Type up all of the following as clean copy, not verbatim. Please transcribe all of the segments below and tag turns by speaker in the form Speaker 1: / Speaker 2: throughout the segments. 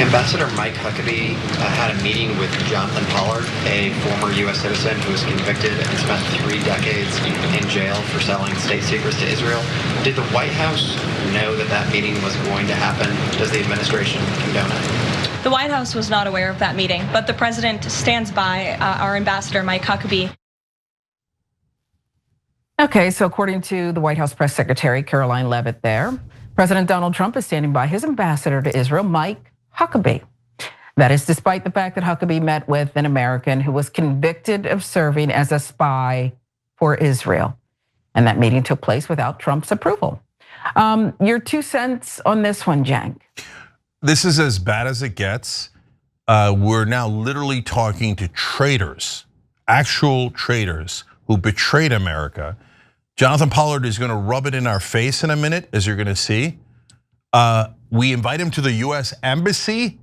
Speaker 1: Ambassador Mike Huckabee had a meeting with Jonathan Pollard, a former U.S. citizen who was convicted and spent 3 decades in jail for selling state secrets to Israel. Did the White House know that that meeting was going to happen? Does the administration condone it?
Speaker 2: The White House was not aware of that meeting, but the president stands by our Ambassador Mike Huckabee.
Speaker 3: Okay, so according to the White House press secretary, Caroline Leavitt there, President Donald Trump is standing by his ambassador to Israel, Mike Huckabee. That is despite the fact that Huckabee met with an American who was convicted of serving as a spy for Israel. And that meeting took place without Trump's approval. Your 2 cents on this one, Cenk.
Speaker 4: This is as bad as it gets. We're now literally talking to traitors, actual traitors who betrayed America. Jonathan Pollard is gonna rub it in our face in a minute, as you're gonna see. We invite him to the US Embassy.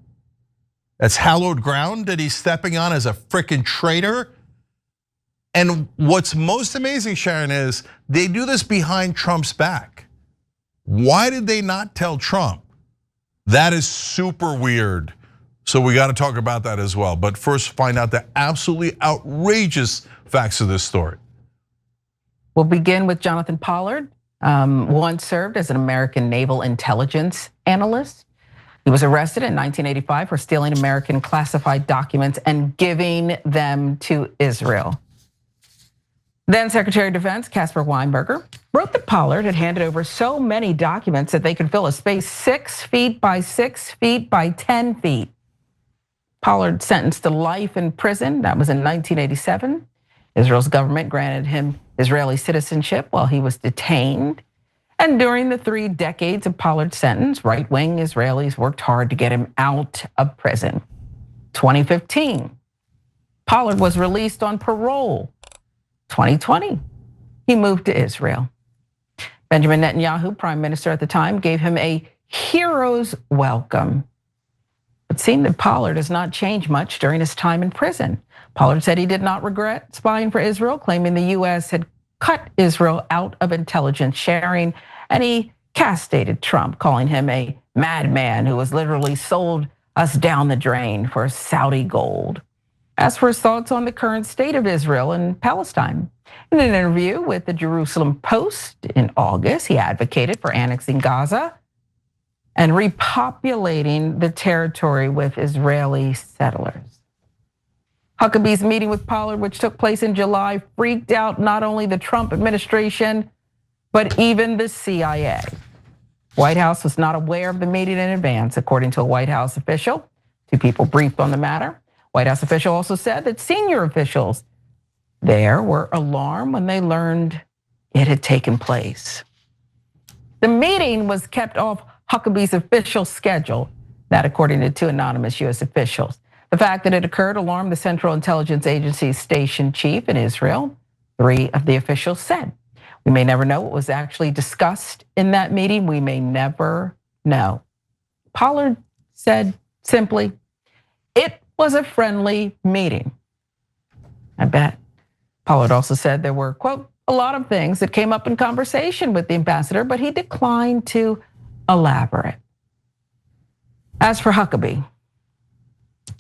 Speaker 4: That's hallowed ground that he's stepping on as a freaking traitor. And what's most amazing, Sharon, is they do this behind Trump's back. Why did they not tell Trump? That is super weird. So we got to talk about that as well. But first, find out the absolutely outrageous facts of this story.
Speaker 3: We'll begin with Jonathan Pollard. Once served as an American naval intelligence analyst. He was arrested in 1985 for stealing American classified documents and giving them to Israel. Then Secretary of Defense Caspar Weinberger wrote that Pollard had handed over so many documents that they could fill a space 6 feet by 6 feet by 10 feet. Pollard sentenced to life in prison. That was in 1987. Israel's government granted him Israeli citizenship while he was detained. And during the 3 decades of Pollard's sentence, right-wing Israelis worked hard to get him out of prison. 2015, Pollard was released on parole. 2020, he moved to Israel. Benjamin Netanyahu, prime minister at the time, gave him a hero's welcome. It seemed that Pollard has not changed much during his time in prison. Pollard said he did not regret spying for Israel, claiming the US had cut Israel out of intelligence sharing, and he castigated Trump, calling him a madman who was literally sold us down the drain for Saudi gold. As for his thoughts on the current state of Israel and Palestine, in an interview with the Jerusalem Post in August, he advocated for annexing Gaza and repopulating the territory with Israeli settlers. Huckabee's meeting with Pollard, which took place in July, freaked out not only the Trump administration, but even the CIA. White House was not aware of the meeting in advance, according to a White House official. 2 people briefed on the matter. White House official also said that senior officials there were alarmed when they learned it had taken place. The meeting was kept off Huckabee's official schedule, that according to 2 anonymous US officials. The fact that it occurred alarmed the Central Intelligence Agency's station chief in Israel, 3 of the officials said. We may never know what was actually discussed in that meeting. We may never know. Pollard said simply, it was a friendly meeting. I bet. Pollard also said there were, quote, a lot of things that came up in conversation with the ambassador, but he declined to elaborate. As for Huckabee,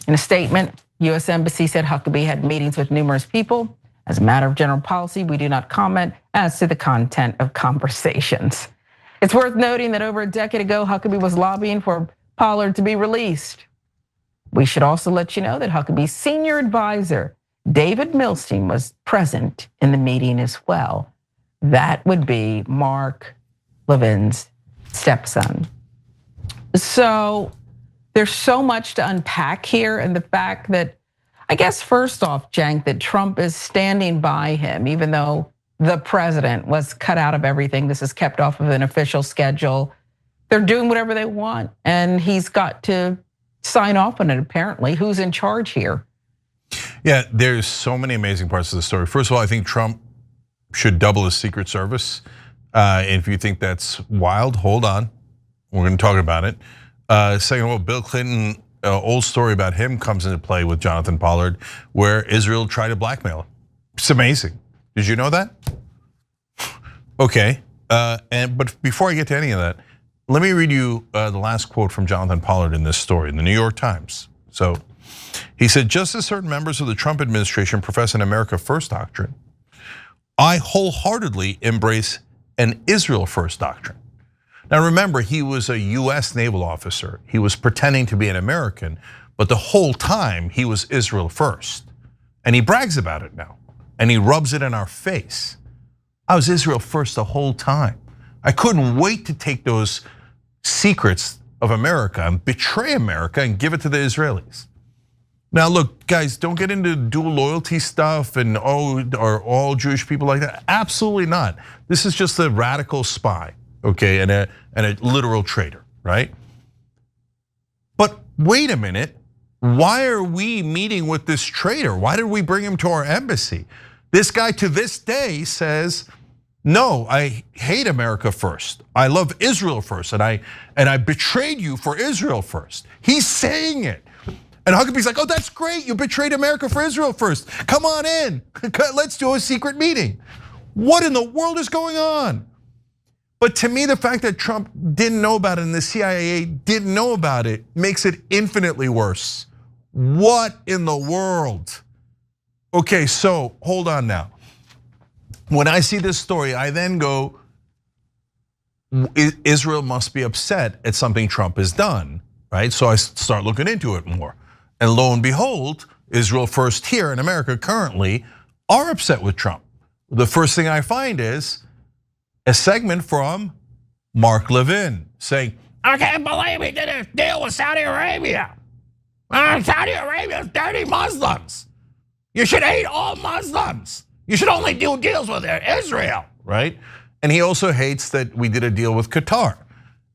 Speaker 3: in a statement, US Embassy said Huckabee had meetings with numerous people. As a matter of general policy, we do not comment as to the content of conversations. It's worth noting that over a decade ago, Huckabee was lobbying for Pollard to be released. We should also let you know that Huckabee's senior advisor, David Milstein, was present in the meeting as well. That would be Mark Levin's stepson. So there's so much to unpack here, and the fact that, I guess first off, Cenk, that Trump is standing by him, even though the president was cut out of everything. This is kept off of an official schedule. They're doing whatever they want, and he's got to sign off on it apparently. Who's in charge here?
Speaker 4: Yeah, there's so many amazing parts of the story. First of all, I think Trump should double his Secret Service. And if you think that's wild, hold on. We're gonna talk about it. Second of all, Bill Clinton, old story about him comes into play with Jonathan Pollard, where Israel tried to blackmail him. It's amazing. Did you know that? Okay, but before I get to any of that, let me read you the last quote from Jonathan Pollard in this story in the New York Times. So he said, just as certain members of the Trump administration profess an America First doctrine, I wholeheartedly embrace an Israel First doctrine. Now remember, he was a US naval officer. He was pretending to be an American, but the whole time he was Israel First. And he brags about it now, and he rubs it in our face. I was Israel First the whole time. I couldn't wait to take those secrets of America and betray America and give it to the Israelis. Now look, guys, don't get into dual loyalty stuff and are all Jewish people like that? Absolutely not. This is just a radical spy, okay, and a literal traitor, right? But wait a minute, why are we meeting with this traitor? Why did we bring him to our embassy? This guy to this day says, no, I hate America first. I love Israel first, and I betrayed you for Israel first. He's saying it. And Huckabee's like, oh, that's great, you betrayed America for Israel first. Come on in, let's do a secret meeting. What in the world is going on? But to me, the fact that Trump didn't know about it and the CIA didn't know about it makes it infinitely worse. What in the world? Okay, so hold on now. When I see this story, I then go, Israel must be upset at something Trump has done, right? So I start looking into it more. And lo and behold, Israel First here in America currently are upset with Trump. The first thing I find is a segment from Mark Levin saying, I can't believe he did a deal with Saudi Arabia. Saudi Arabia's dirty Muslims. You should hate all Muslims. You should only do deals with Israel, right? And he also hates that we did a deal with Qatar.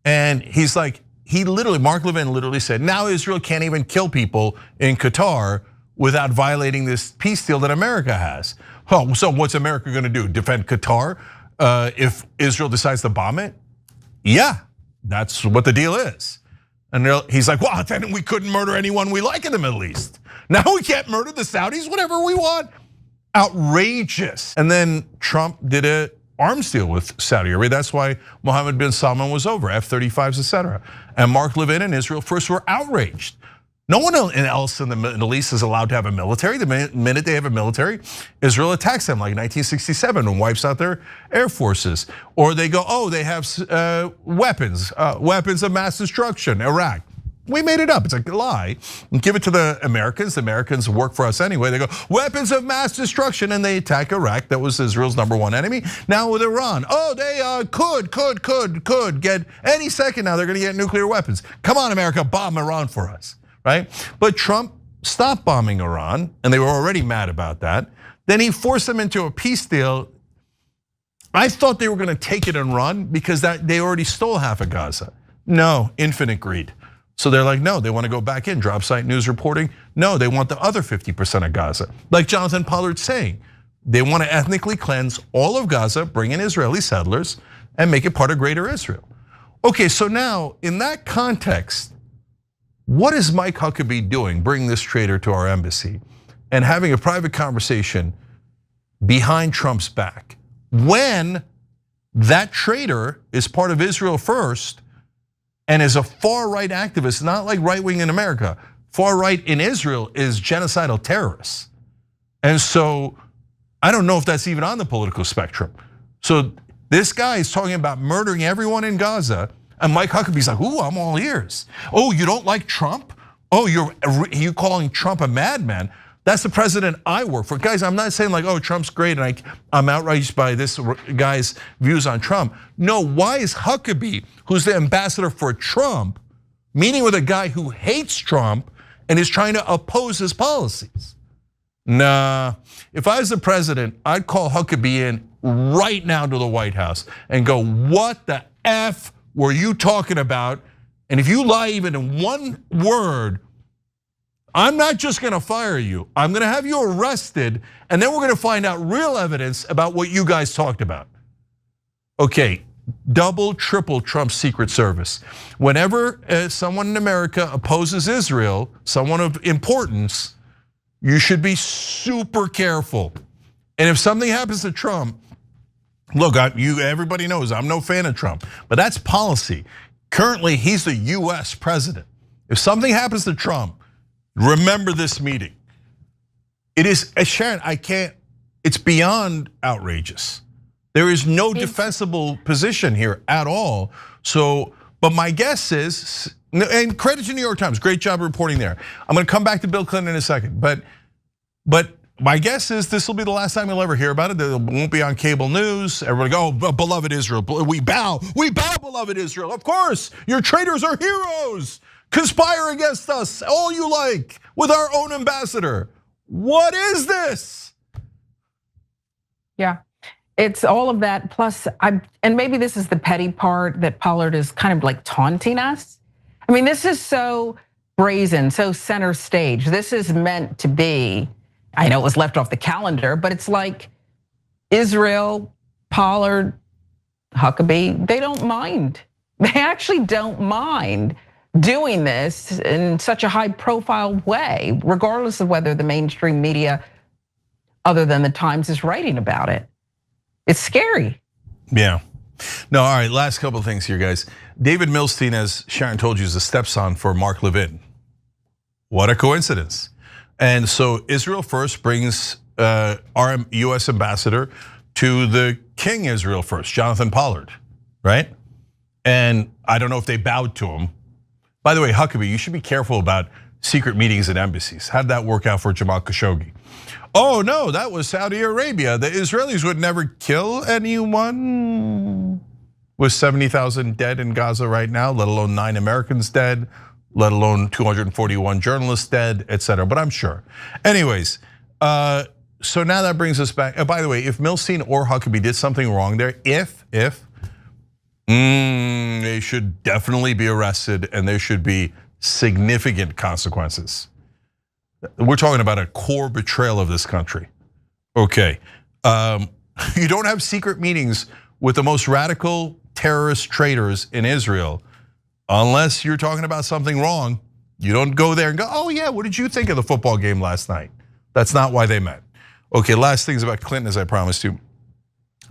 Speaker 4: And he's like, Mark Levin literally said, now Israel can't even kill people in Qatar without violating this peace deal that America has. Oh, so what's America gonna do? Defend Qatar if Israel decides to bomb it? Yeah, that's what the deal is. And he's like, well, then we couldn't murder anyone we like in the Middle East. Now we can't murder the Saudis, whatever we want. Outrageous. And then Trump did an arms deal with Saudi Arabia. That's why Mohammed bin Salman was over, F-35s, etc. And Mark Levin and Israel First were outraged. No one else in the Middle East is allowed to have a military. The minute they have a military, Israel attacks them like 1967 and wipes out their air forces. Or they go, oh, they have weapons of mass destruction, Iraq. We made it up, it's a lie. And give it to the Americans. The Americans work for us anyway. They go, weapons of mass destruction, and they attack Iraq. That was Israel's #1 enemy. Now with Iran, oh, they could get, any second now they're gonna get nuclear weapons. Come on, America, bomb Iran for us, right? But Trump stopped bombing Iran, and they were already mad about that. Then he forced them into a peace deal. I thought they were gonna take it and run because they already stole half of Gaza. No, infinite greed. So they're like, no, they want to go back in, drop site news reporting. No, they want the other 50% of Gaza. Like Jonathan Pollard's saying, they want to ethnically cleanse all of Gaza, bring in Israeli settlers, and make it part of greater Israel. Okay, so now in that context, what is Mike Huckabee doing, bringing this traitor to our embassy and having a private conversation behind Trump's back when that traitor is part of Israel First and is a far-right activist, not like right-wing in America. Far-right in Israel is genocidal terrorists. And so I don't know if that's even on the political spectrum. So this guy is talking about murdering everyone in Gaza, and Mike Huckabee's like, ooh, I'm all ears. Oh, you don't like Trump? Oh, you calling Trump a madman? That's the president I work for. Guys, I'm not saying like, oh, Trump's great and I'm outraged by this guy's views on Trump. No, why is Huckabee, who's the ambassador for Trump, meeting with a guy who hates Trump and is trying to oppose his policies? Nah, if I was the president, I'd call Huckabee in right now to the White House and go, what the F were you talking about? And if you lie even in one word, I'm not just gonna fire you, I'm gonna have you arrested, and then we're gonna find out real evidence about what you guys talked about. Okay, double, triple Trump's Secret Service. Whenever someone in America opposes Israel, someone of importance, you should be super careful. And if something happens to Trump, look, everybody knows I'm no fan of Trump, but that's policy. Currently, he's the US president. If something happens to Trump, remember this meeting. It is, Sharon, it's beyond outrageous. There is no defensible position here at all. So, but my guess is, and credit to New York Times, great job reporting there. I'm gonna come back to Bill Clinton in a second, but my guess is this will be the last time you'll ever hear about it. It won't be on cable news. Everybody go, oh, beloved Israel, we bow, beloved Israel. Of course, your traitors are heroes. Conspire against us, all you like, with our own ambassador. What is this?
Speaker 3: Yeah, it's all of that. Plus, and maybe this is the petty part that Pollard is kind of like taunting us. I mean, this is so brazen, so center stage. This is meant to be, I know it was left off the calendar, but it's like Israel, Pollard, Huckabee, they don't mind. They actually don't mind doing this in such a high profile way, regardless of whether the mainstream media, other than the Times, is writing about it. It's scary.
Speaker 4: Yeah. No, all right, last couple of things here, guys. David Milstein, as Sharon told you, is the stepson for Mark Levin. What a coincidence. And so Israel First brings our US ambassador to the King Israel First, Jonathan Pollard, right? And I don't know if they bowed to him. By the way, Huckabee, you should be careful about secret meetings at embassies. How'd that work out for Jamal Khashoggi? Oh no, that was Saudi Arabia. The Israelis would never kill anyone. With 70,000 dead in Gaza right now, let alone 9 Americans dead, let alone 241 journalists dead, etc. But I'm sure. Anyways, so now that brings us back. By the way, if Milstein or Huckabee did something wrong there, they should definitely be arrested and there should be significant consequences. We're talking about a core betrayal of this country. Okay, you don't have secret meetings with the most radical terrorist traitors in Israel unless you're talking about something wrong. You don't go there and go, oh yeah, what did you think of the football game last night? That's not why they met. Okay, last things about Clinton, as I promised you.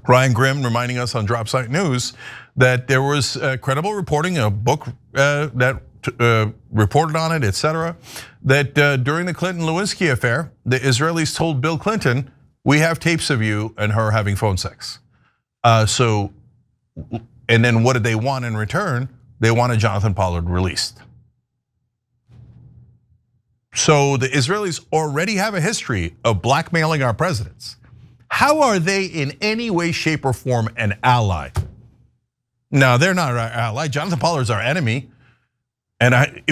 Speaker 4: Ryan Grimm reminding us on Drop Site News that there was credible reporting, a book that reported on it, etc. That during the Clinton-Lewinsky affair, the Israelis told Bill Clinton, we have tapes of you and her having phone sex. And then what did they want in return? They wanted Jonathan Pollard released. So the Israelis already have a history of blackmailing our presidents. How are they in any way, shape, or form an ally? No, they're not our ally. Jonathan Pollard's our enemy. And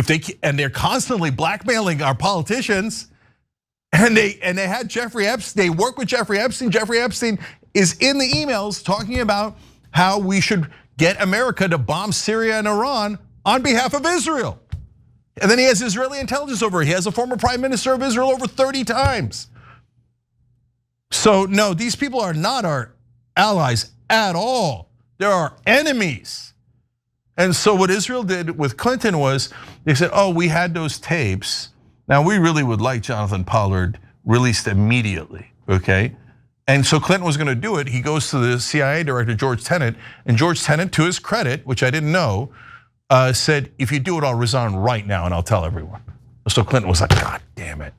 Speaker 4: they're constantly blackmailing our politicians. And they had Jeffrey Epstein, they work with Jeffrey Epstein. Jeffrey Epstein is in the emails talking about how we should get America to bomb Syria and Iran on behalf of Israel. And then he has Israeli intelligence over it. He has a former prime minister of Israel over 30 times. So no, these people are not our allies at all. They're our enemies. And so what Israel did with Clinton was they said, oh, we had those tapes. Now we really would like Jonathan Pollard released immediately, okay? And so Clinton was gonna do it. He goes to the CIA director, George Tenet, and George Tenet, to his credit, which I didn't know, said, if you do it, I'll resign right now and I'll tell everyone. So Clinton was like, God damn it.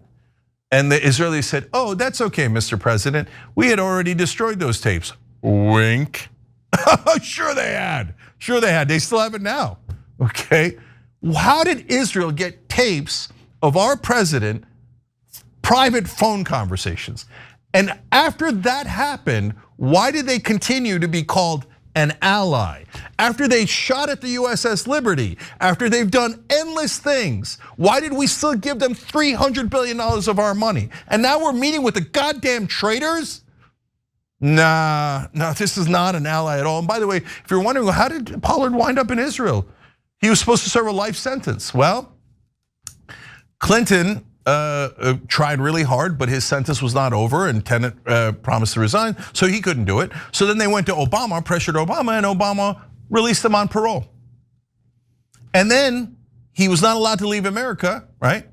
Speaker 4: And the Israelis said, oh, that's okay, Mr. President. We had already destroyed those tapes. Wink. Sure they had. Sure they had. They still have it now, okay? How did Israel get tapes of our president, private phone conversations? And after that happened, why did they continue to be called an ally? After they shot at the USS Liberty, after they've done endless things, why did we still give them $300 billion of our money? And now we're meeting with the goddamn traitors? Nah, this is not an ally at all. And by the way, if you're wondering, well, how did Pollard wind up in Israel? He was supposed to serve a life sentence. Well, Clinton tried really hard, but his sentence was not over, and Tenet promised to resign, so he couldn't do it. So then they went to Obama, pressured Obama, and Obama released him on parole. And then he was not allowed to leave America, right?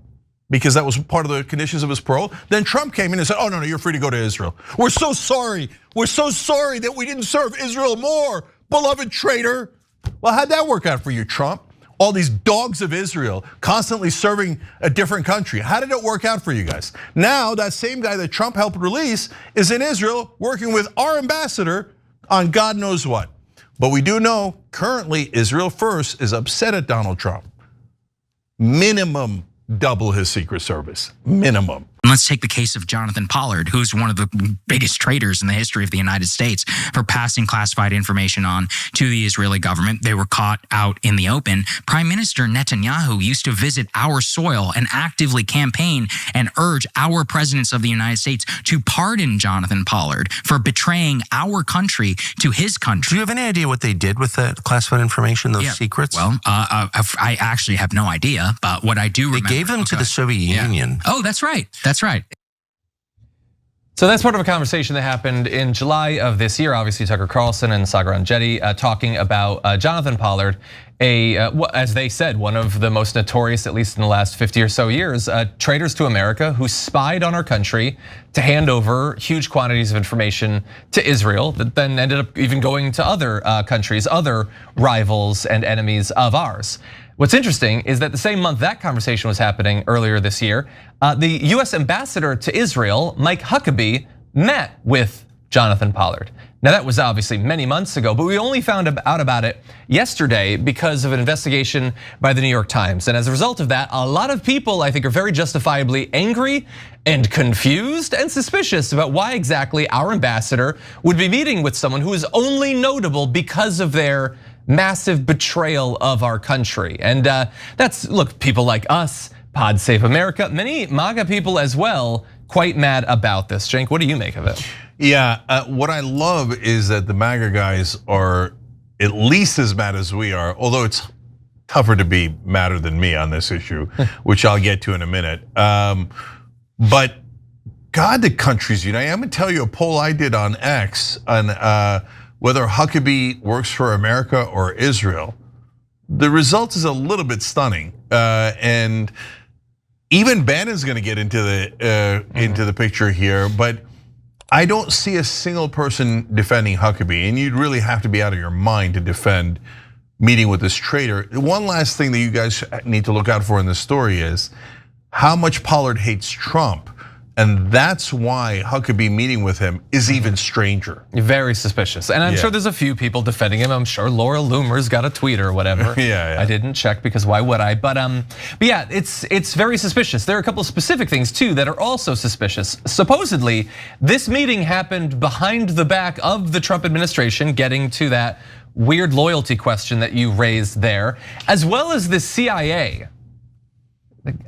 Speaker 4: Because that was part of the conditions of his parole. Then Trump came in and said, oh no, you're free to go to Israel. We're so sorry that we didn't serve Israel more, beloved traitor. Well, how'd that work out for you, Trump? All these dogs of Israel constantly serving a different country. How did it work out for you guys? Now, that same guy that Trump helped release is in Israel working with our ambassador on God knows what. But we do know currently Israel First is upset at Donald Trump. Minimum double his Secret Service, minimum.
Speaker 5: Let's take the case of Jonathan Pollard, who's one of the biggest traitors in the history of the United States for passing classified information on to the Israeli government. They were caught out in the open. Prime Minister Netanyahu used to visit our soil and actively campaign and urge our presidents of the United States to pardon Jonathan Pollard for betraying our country to his country.
Speaker 6: Do you have any idea what they did with that classified information, those secrets?
Speaker 5: Well, I actually have no idea, but what I do remember—
Speaker 6: They gave them to the Soviet Union.
Speaker 5: Oh, that's right. That's right.
Speaker 7: So that's part of a conversation that happened in July of this year. Obviously, Tucker Carlson and Sagar Enjeti talking about Jonathan Pollard, as they said, one of the most notorious, at least in the last 50 or so years, traitors to America who spied on our country to hand over huge quantities of information to Israel that then ended up even going to other countries, other rivals and enemies of ours. What's interesting is that the same month that conversation was happening earlier this year, the US ambassador to Israel, Mike Huckabee, met with Jonathan Pollard. Now that was obviously many months ago, but we only found out about it yesterday because of an investigation by the New York Times. And as a result of that, a lot of people, I think, are very justifiably angry and confused and suspicious about why exactly our ambassador would be meeting with someone who is only notable because of their massive betrayal of our country. And that's, look, people like us, Pod Save America, many MAGA people as well, quite mad about this. Cenk, what do you make of it?
Speaker 4: Yeah, what I love is that the MAGA guys are at least as mad as we are, although it's tougher to be madder than me on this issue, which I'll get to in a minute. But God, the country's united. I'm gonna tell you a poll I did on X on whether Huckabee works for America or Israel. The result is a little bit stunning, and even Bannon's going to get into the picture here. But I don't see a single person defending Huckabee, and you'd really have to be out of your mind to defend meeting with this traitor. One last thing that you guys need to look out for in this story is how much Pollard hates Trump. And that's why Huckabee meeting with him is even stranger.
Speaker 7: Very suspicious. And I'm sure there's a few people defending him. I'm sure Laura Loomer's got a tweet or whatever.
Speaker 4: Yeah.
Speaker 7: I didn't check because why would I? But yeah, it's very suspicious. There are a couple of specific things too that are also suspicious. Supposedly, this meeting happened behind the back of the Trump administration, getting to that weird loyalty question that you raised there, as well as the CIA.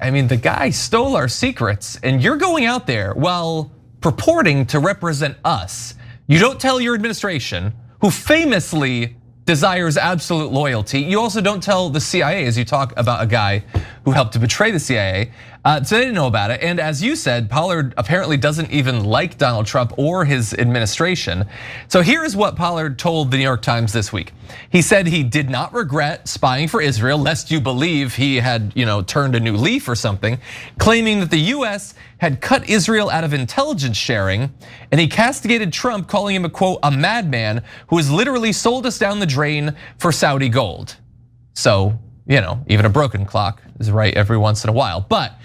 Speaker 7: I mean, the guy stole our secrets, and you're going out there while purporting to represent us. You don't tell your administration, who famously desires absolute loyalty. You also don't tell the CIA, as you talk about a guy who helped to betray the CIA. So they didn't know about it. And as you said, Pollard apparently doesn't even like Donald Trump or his administration. So here's what Pollard told the New York Times this week. He said he did not regret spying for Israel, lest you believe he had turned a new leaf or something, claiming that the US had cut Israel out of intelligence sharing, and he castigated Trump, calling him a madman who has literally sold us down the drain for Saudi gold. So, even a broken clock is right every once in a while. But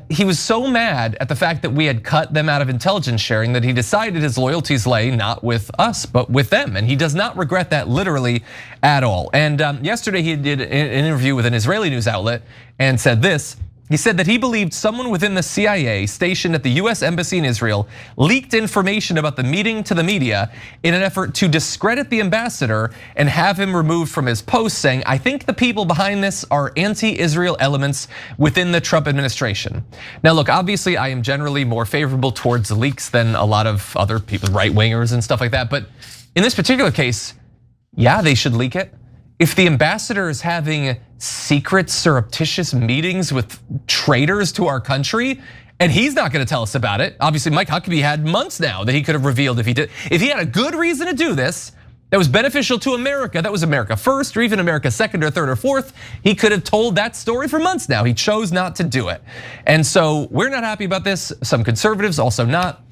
Speaker 7: he was so mad at the fact that we had cut them out of intelligence sharing that he decided his loyalties lay not with us, but with them. And he does not regret that literally at all. And yesterday he did an interview with an Israeli news outlet and said this. He said that he believed someone within the CIA stationed at the US Embassy in Israel leaked information about the meeting to the media in an effort to discredit the ambassador and have him removed from his post, saying, "I think the people behind this are anti-Israel elements within the Trump administration." Now look, obviously I am generally more favorable towards leaks than a lot of other people, right-wingers and stuff like that. But in this particular case, yeah, they should leak it. If the ambassador is having secret, surreptitious meetings with traitors to our country, and he's not gonna tell us about it. Obviously, Mike Huckabee had months now that he could have revealed if he did. If he had a good reason to do this, that was beneficial to America, that was America first, or even America second or third or fourth, he could have told that story for months now. He chose not to do it. And so we're not happy about this. Some conservatives also not.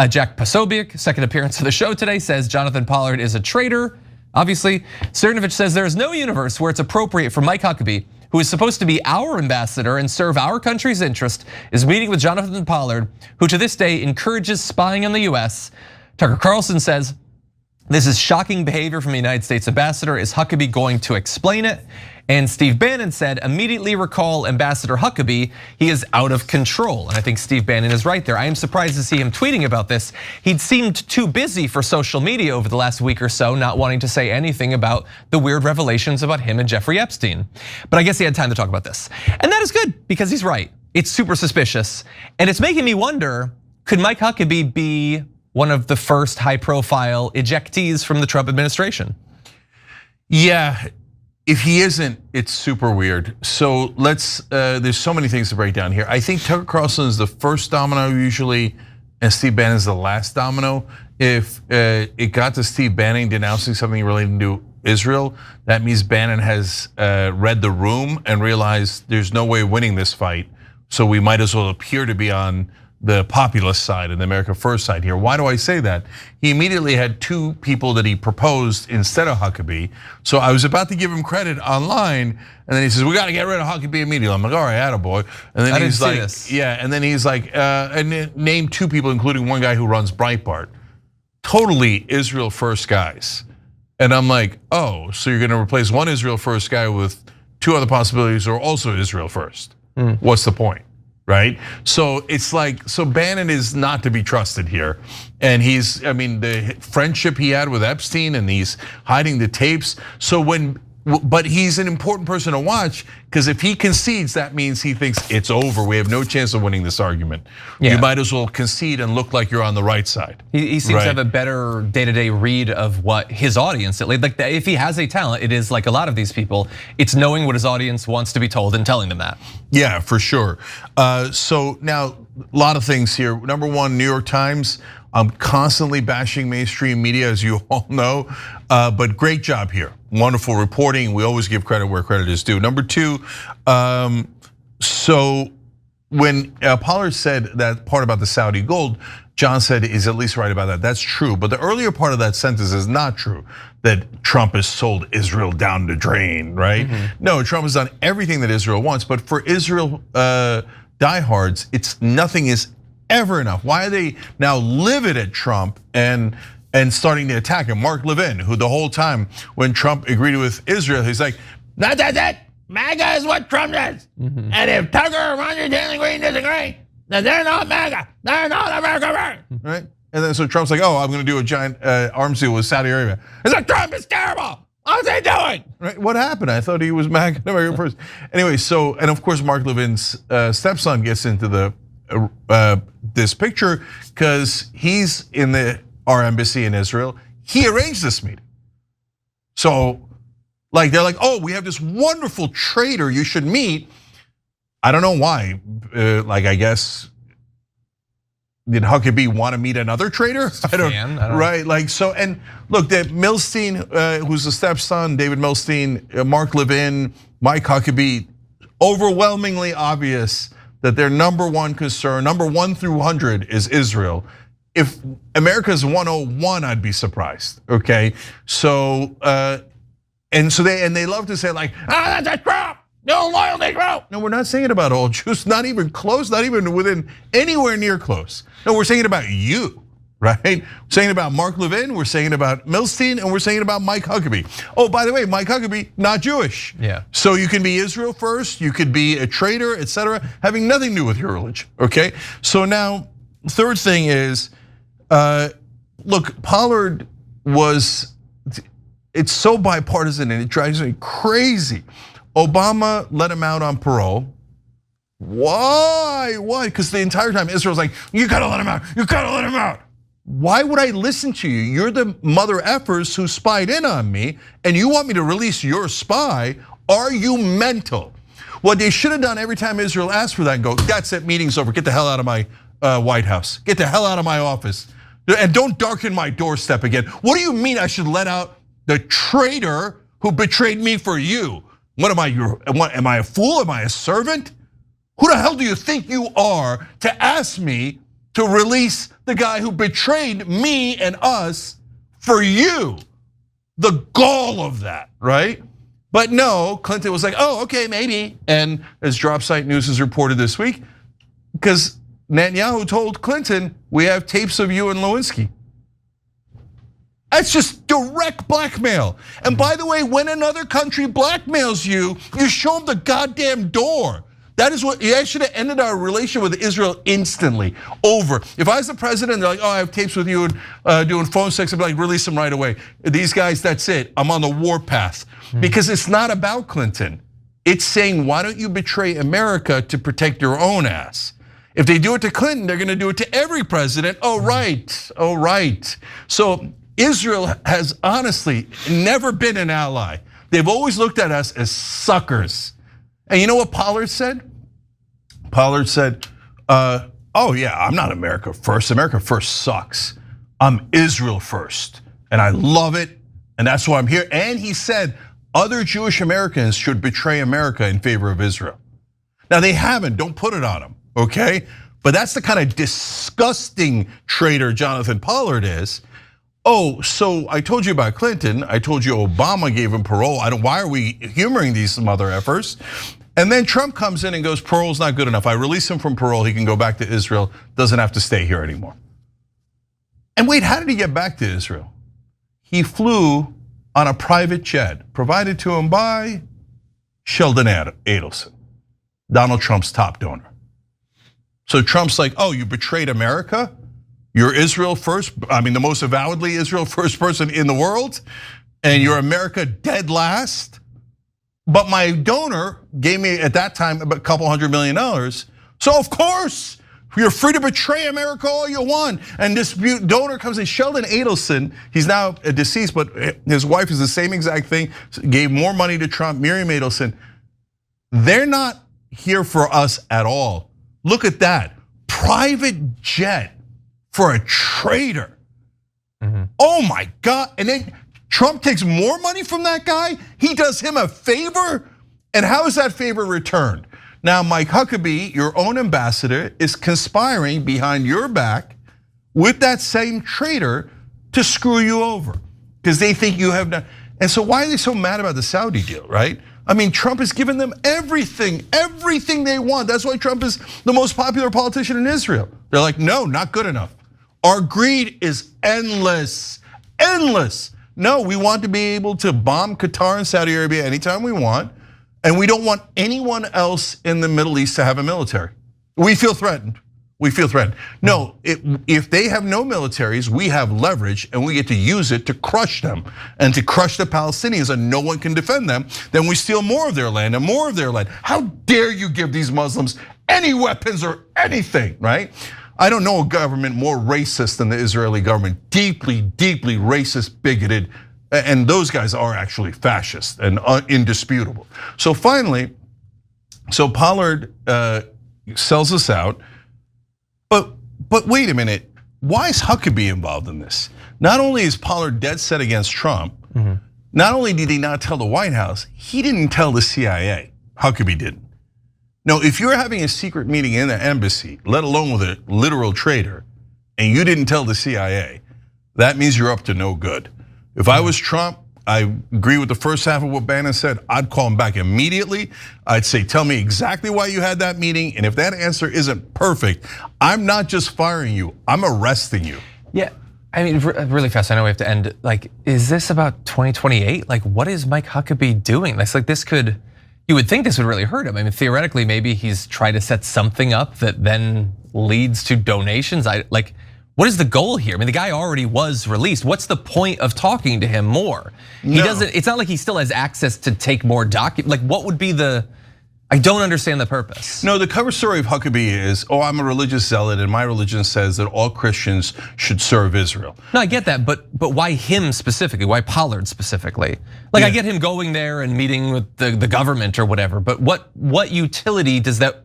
Speaker 7: Jack Posobiec, second appearance of the show today, says Jonathan Pollard is a traitor Obviously, Cernovich says there is no universe where it's appropriate for Mike Huckabee, who is supposed to be our ambassador and serve our country's interest, is meeting with Jonathan Pollard, who to this day encourages spying on the US. Tucker Carlson says, this is shocking behavior from the United States ambassador. Is Huckabee going to explain it? And Steve Bannon said, immediately recall Ambassador Huckabee. He is out of control. And I think Steve Bannon is right there. I am surprised to see him tweeting about this. He'd seemed too busy for social media over the last week or so, not wanting to say anything about the weird revelations about him and Jeffrey Epstein. But I guess he had time to talk about this. And that is good, because he's right. It's super suspicious. And it's making me wonder, could Mike Huckabee be one of the first high-profile ejectees from the Trump administration?
Speaker 4: Yeah. If he isn't, it's super weird. So there's so many things to break down here. I think Tucker Carlson is the first domino usually, and Steve Bannon is the last domino. If it got to Steve Bannon denouncing something relating to Israel, that means Bannon has read the room and realized there's no way of winning this fight. So we might as well appear to be on the populist side and the America First side here. Why do I say that? He immediately had two people that he proposed instead of Huckabee. So I was about to give him credit online, and then he says, we got to get rid of Huckabee immediately. I'm like, all right, attaboy. And then he's like, yeah, and then he's like, and name two people, including one guy who runs Breitbart. Totally Israel First guys. And I'm like, oh, so you're gonna replace one Israel First guy with two other possibilities who are also Israel First. What's the point? Right? So it's like, so Bannon is not to be trusted here. And I mean, the friendship he had with Epstein, and he's hiding the tapes. But he's an important person to watch, because if he concedes, that means he thinks it's over. We have no chance of winning this argument. Yeah. You might as well concede and look like you're on the right side.
Speaker 7: He seems to have a better day-to-day read of what his audience, like if he has a talent, it is like a lot of these people, it's knowing what his audience wants to be told and telling them that.
Speaker 4: Yeah, for sure. So now, a lot of things here. Number one, New York Times. I'm constantly bashing mainstream media, as you all know, but great job here. Wonderful reporting. We always give credit where credit is due. Number two, so when Pollard said that part about the Saudi gold, John said he's at least right about that. That's true, but the earlier part of that sentence is not true, that Trump has sold Israel down the drain, right? No, Trump has done everything that Israel wants, but for Israel diehards, nothing is ever enough. Why are they now livid at Trump and starting to attack him? Mark Levin, who the whole time when Trump agreed with Israel, he's like, that's it. MAGA is what Trump does. And if Tucker or Roger Daly Green disagree, then they're not MAGA. They're not America. Right? And then so Trump's like, oh, I'm gonna do a giant arms deal with Saudi Arabia. It's like, Trump is terrible. What's he doing? Right? What happened? I thought he was MAGA American first. Anyway, so, and of course, Mark Levin's stepson gets into this picture because he's in our embassy in Israel. He arranged this meeting. So, like, they're like, oh, we have this wonderful traitor you should meet. I don't know why. Like, I guess, did Huckabee want to meet another traitor? I don't know. Right, like, so, and look, that Milstein, who's the stepson, David Milstein, Mark Levin, Mike Huckabee, overwhelmingly obvious that their number one concern, number 1 through 100, is Israel. If America's 101, I'd be surprised. Okay, so and they love to say like, that's a Trump, no loyalty Trump. No, we're not saying it about all Jews, not even close, not even within anywhere near close. No, we're saying it about you. Right? We're saying about Mark Levin, we're saying about Milstein, and we're saying about Mike Huckabee. Oh, by the way, Mike Huckabee, not Jewish.
Speaker 7: Yeah.
Speaker 4: So you can be Israel first, you could be a traitor, etc., having nothing to do with your religion, okay? So now, third thing is, look, Pollard it's so bipartisan and it drives me crazy. Obama let him out on parole. Why? Because the entire time Israel's like, you gotta let him out, you gotta let him out. Why would I listen to you? You're the mother effers who spied in on me, and you want me to release your spy? Are you mental? What they should have done every time Israel asked for that, and go, that's it, meeting's over, get the hell out of my White House. Get the hell out of my office. And don't darken my doorstep again. What do you mean I should let out the traitor who betrayed me for you? What am I, am I a fool? Am I a servant? Who the hell do you think you are to ask me to release the guy who betrayed me and us for you? The gall of that, right? But no, Clinton was like, oh, okay, maybe. And as Drop Site News has reported this week, because Netanyahu told Clinton, we have tapes of you and Lewinsky. That's just direct blackmail. And by the way, when another country blackmails you, you show them the goddamn door. That is what, I should have ended our relationship with Israel instantly, over. If I was the president, they're like, oh, I have tapes with you and doing phone sex, I'd be like, release them right away. These guys, that's it, I'm on the warpath. Because it's not about Clinton. It's saying, why don't you betray America to protect your own ass? If they do it to Clinton, they're gonna do it to every president. Oh, right, oh, right. So Israel has honestly never been an ally. They've always looked at us as suckers. And you know what Pollard said? Pollard said, oh yeah, I'm not America first. America first sucks. I'm Israel first, and I love it, and that's why I'm here. And he said, other Jewish Americans should betray America in favor of Israel. Now they haven't, don't put it on them, okay? But that's the kind of disgusting traitor Jonathan Pollard is. Oh, so I told you about Clinton. I told you Obama gave him parole. Why are we humoring these mother effers? And then Trump comes in and goes, parole's not good enough. I release him from parole. He can go back to Israel. Doesn't have to stay here anymore. And wait, how did he get back to Israel? He flew on a private jet provided to him by Sheldon Adelson, Donald Trump's top donor. So Trump's like, oh, you betrayed America? You're Israel first, I mean the most avowedly Israel first person in the world, and you're America dead last. But my donor gave me at that time a couple $100 million. So of course, you're free to betray America all you want. And this donor comes in, Sheldon Adelson, he's now deceased, but his wife is the same exact thing, gave more money to Trump, Miriam Adelson. They're not here for us at all. Look at that, private jet for a traitor. Oh my God, and then Trump takes more money from that guy? He does him a favor? And how is that favor returned? Now, Mike Huckabee, your own ambassador, is conspiring behind your back with that same traitor to screw you over. Because they think you have done. And so why are they so mad about the Saudi deal, right? I mean, Trump has given them everything they want. That's why Trump is the most popular politician in Israel. They're like, no, not good enough. Our greed is endless, endless. No, we want to be able to bomb Qatar and Saudi Arabia anytime we want, and we don't want anyone else in the Middle East to have a military. We feel threatened. We feel threatened. No, if they have no militaries, we have leverage and we get to use it to crush them and to crush the Palestinians, and no one can defend them. Then we steal more of their land and more of their land. How dare you give these Muslims any weapons or anything, right? I don't know a government more racist than the Israeli government. Deeply, deeply racist, bigoted, and those guys are actually fascist and indisputable. So finally, Pollard sells us out. But wait a minute, why is Huckabee involved in this? Not only is Pollard dead set against Trump, not only did he not tell the White House, he didn't tell the CIA. Huckabee didn't. No, if you're having a secret meeting in the embassy, let alone with a literal traitor, and you didn't tell the CIA, that means you're up to no good. If I was Trump, I agree with the first half of what Bannon said. I'd call him back immediately. I'd say, tell me exactly why you had that meeting. And if that answer isn't perfect, I'm not just firing you, I'm arresting you.
Speaker 7: Yeah, I mean, really fast, I know we have to end. Like, is this about 2028? Like, what is Mike Huckabee doing? It's like this could, you would think this would really hurt him. I mean, theoretically, maybe he's trying to set something up that then leads to donations. What is the goal here? I mean, the guy already was released. What's the point of talking to him more? He doesn't, it's not like he still has access to take more documents. Like, what would be the, I don't understand the purpose.
Speaker 4: No, the cover story of Huckabee is, oh, I'm a religious zealot and my religion says that all Christians should serve Israel.
Speaker 7: No, I get that, but why him specifically? Why Pollard specifically? Like, I get him going there and meeting with the government or whatever, but what utility does that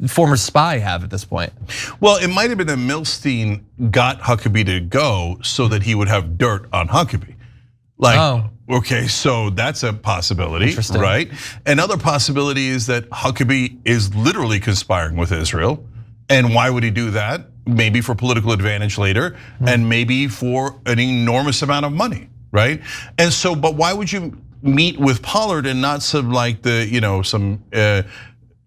Speaker 7: former spy have at this point?
Speaker 4: Well, it might have been that Milstein got Huckabee to go so that he would have dirt on Huckabee. Like, okay, so that's a possibility, right? Another possibility is that Huckabee is literally conspiring with Israel. And why would he do that? Maybe for political advantage later, and maybe for an enormous amount of money. right? And so, but why would you meet with Pollard and not some like some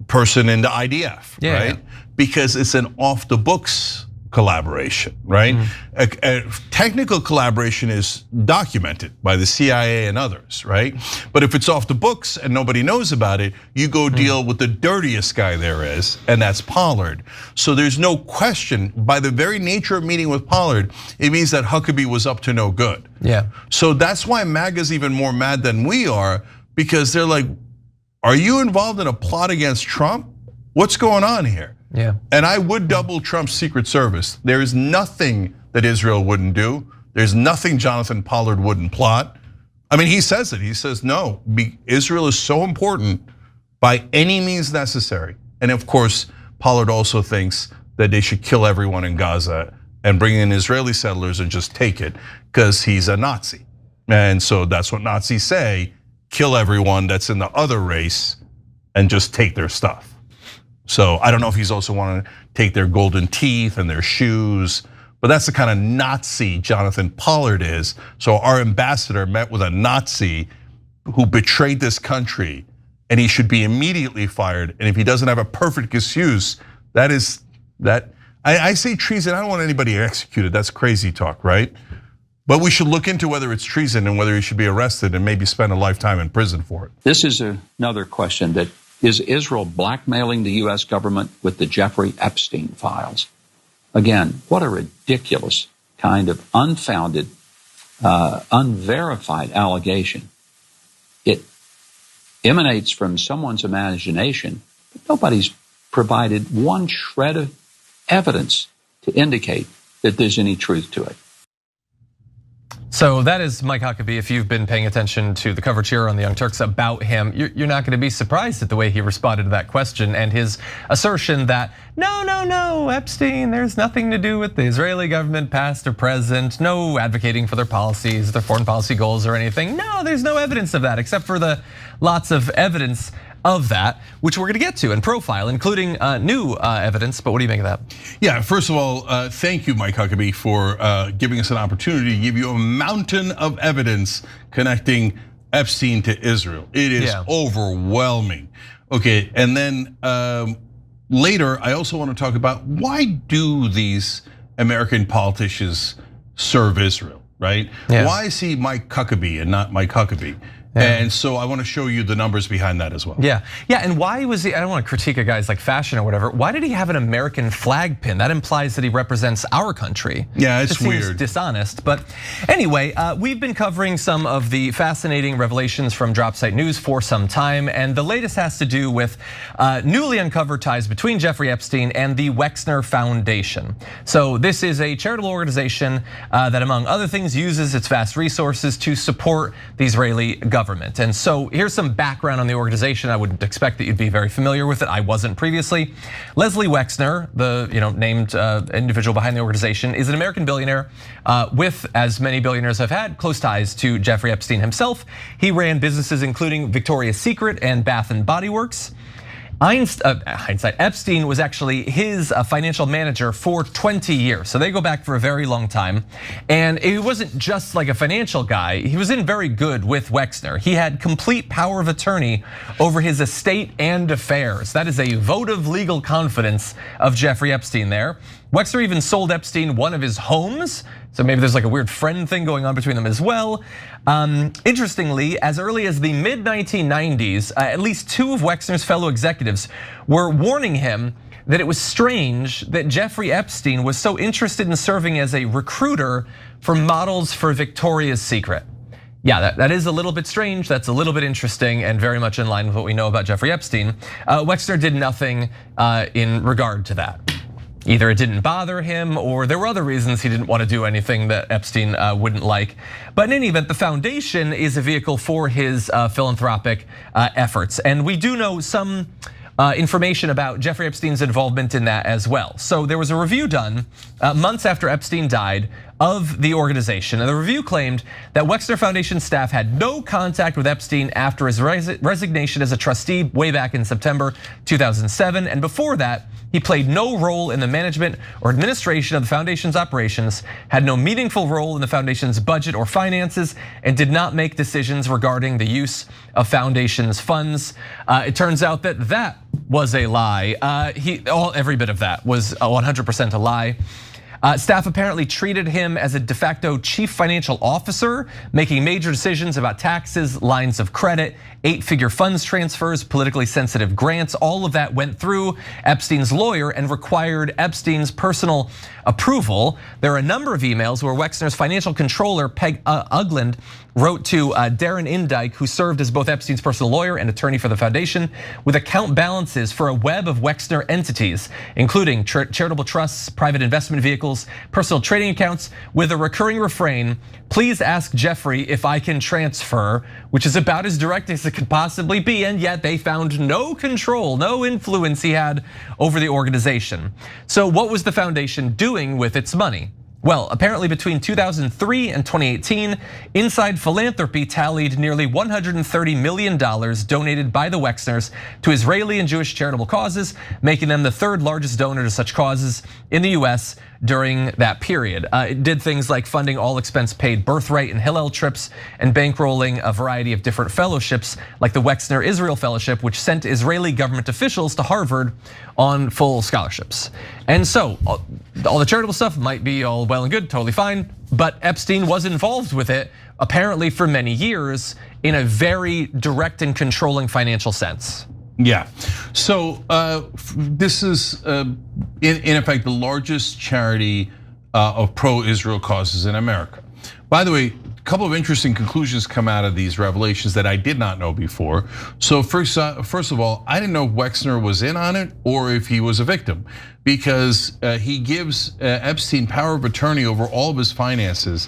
Speaker 4: person in the IDF, right? Because it's an off the books collaboration, right? A technical collaboration is documented by the CIA and others, right? But if it's off the books and nobody knows about it, you go deal with the dirtiest guy there is, and that's Pollard. So there's no question, by the very nature of meeting with Pollard, it means that Huckabee was up to no good.
Speaker 7: Yeah.
Speaker 4: So that's why MAGA's even more mad than we are, because they're like, are you involved in a plot against Trump? What's going on here?
Speaker 7: Yeah.
Speaker 4: And I would double Trump's Secret Service. There is nothing that Israel wouldn't do. There's nothing Jonathan Pollard wouldn't plot. I mean, he says it. He says, no, Israel is so important by any means necessary. And of course, Pollard also thinks that they should kill everyone in Gaza and bring in Israeli settlers and just take it because he's a Nazi. And so that's what Nazis say, kill everyone that's in the other race and just take their stuff. So I don't know if he's also want to take their golden teeth and their shoes, but that's the kind of Nazi Jonathan Pollard is. So our ambassador met with a Nazi who betrayed this country, and he should be immediately fired. And if he doesn't have a perfect excuse, I say treason, I don't want anybody executed, that's crazy talk, right? But we should look into whether it's treason and whether he should be arrested and maybe spend a lifetime in prison for it.
Speaker 8: This is another question that, is Israel blackmailing the US government with the Jeffrey Epstein files? Again, what a ridiculous kind of unfounded, unverified allegation. It emanates from someone's imagination, but nobody's provided one shred of evidence to indicate that there's any truth to it.
Speaker 7: So that is Mike Huckabee. If you've been paying attention to the coverage here on the Young Turks about him, you're not going to be surprised at the way he responded to that question and his assertion that no, Epstein, there's nothing to do with the Israeli government, past or present, no advocating for their policies, their foreign policy goals or anything. No, there's no evidence of that, except for the lots of evidence of that, which we're gonna get to and profile, including new evidence, but what do you make of that?
Speaker 4: Yeah, first of all, thank you, Mike Huckabee, for giving us an opportunity to give you a mountain of evidence connecting Epstein to Israel. It is overwhelming. Okay, and then later, I also want to talk about why do these American politicians serve Israel, right?
Speaker 7: Yeah.
Speaker 4: Why is he Mike Huckabee and not Mike Huckabee? And so I want to show you the numbers behind that as well.
Speaker 7: Yeah, and why was he, I don't want to critique a guy's like fashion or whatever, why did he have an American flag pin? That implies that he represents our country.
Speaker 4: Yeah, it's weird.
Speaker 7: Seems dishonest, but anyway, we've been covering some of the fascinating revelations from Drop Site News for some time, and the latest has to do with newly uncovered ties between Jeffrey Epstein and the Wexner Foundation. So this is a charitable organization that, among other things, uses its vast resources to support the Israeli government. And so here's some background on the organization. I wouldn't expect that you'd be very familiar with it. I wasn't previously. Leslie Wexner, the named individual behind the organization, is an American billionaire with, as many billionaires have had, close ties to Jeffrey Epstein himself. He ran businesses including Victoria's Secret and Bath and Body Works. Epstein was actually his financial manager for 20 years. So they go back for a very long time. And he wasn't just like a financial guy. He was in very good with Wexner. He had complete power of attorney over his estate and affairs. That is a vote of legal confidence of Jeffrey Epstein there. Wexner even sold Epstein one of his homes. So maybe there's like a weird friend thing going on between them as well. Interestingly, as early as the mid 1990s, at least two of Wexner's fellow executives were warning him that it was strange that Jeffrey Epstein was so interested in serving as a recruiter for models for Victoria's Secret. Yeah, that is a little bit strange. That's a little bit interesting and very much in line with what we know about Jeffrey Epstein. Wexner did nothing in regard to that. Either it didn't bother him or there were other reasons he didn't want to do anything that Epstein wouldn't like. But in any event, the foundation is a vehicle for his philanthropic efforts. And we do know some information about Jeffrey Epstein's involvement in that as well. So there was a review done months after Epstein died of the organization. And the review claimed that Wexner Foundation staff had no contact with Epstein after his resignation as a trustee way back in September 2007. And before that, he played no role in the management or administration of the foundation's operations, had no meaningful role in the foundation's budget or finances, and did not make decisions regarding the use of foundation's funds. It turns out that that was a lie. Every bit of that was 100% a lie. Staff apparently treated him as a de facto chief financial officer, making major decisions about taxes, lines of credit, 8-figure funds transfers, politically sensitive grants. All of that went through Epstein's lawyer and required Epstein's personal approval. There are a number of emails where Wexner's financial controller, Peg Ugland, wrote to Darren Indyke, who served as both Epstein's personal lawyer and attorney for the foundation, with account balances for a web of Wexner entities, including charitable trusts, private investment vehicles, personal trading accounts, with a recurring refrain, "Please ask Jeffrey if I can transfer," which is about as direct as it could possibly be, and yet they found no control, no influence he had over the organization. So what was the foundation doing with its money? Well, apparently between 2003 and 2018, Inside Philanthropy tallied nearly $130 million donated by the Wexners to Israeli and Jewish charitable causes, making them the 3rd largest donor to such causes in the US during that period. It did things like funding all expense paid birthright and Hillel trips and bankrolling a variety of different fellowships like the Wexner Israel Fellowship, which sent Israeli government officials to Harvard on full scholarships. And so all the charitable stuff might be all well and good, totally fine, but Epstein was involved with it apparently for many years in a very direct and controlling financial sense.
Speaker 4: Yeah, so this is in effect the largest charity of pro-Israel causes in America. By the way, a couple of interesting conclusions come out of these revelations that I did not know before. So first of all, I didn't know if Wexner was in on it or if he was a victim, because he gives Epstein power of attorney over all of his finances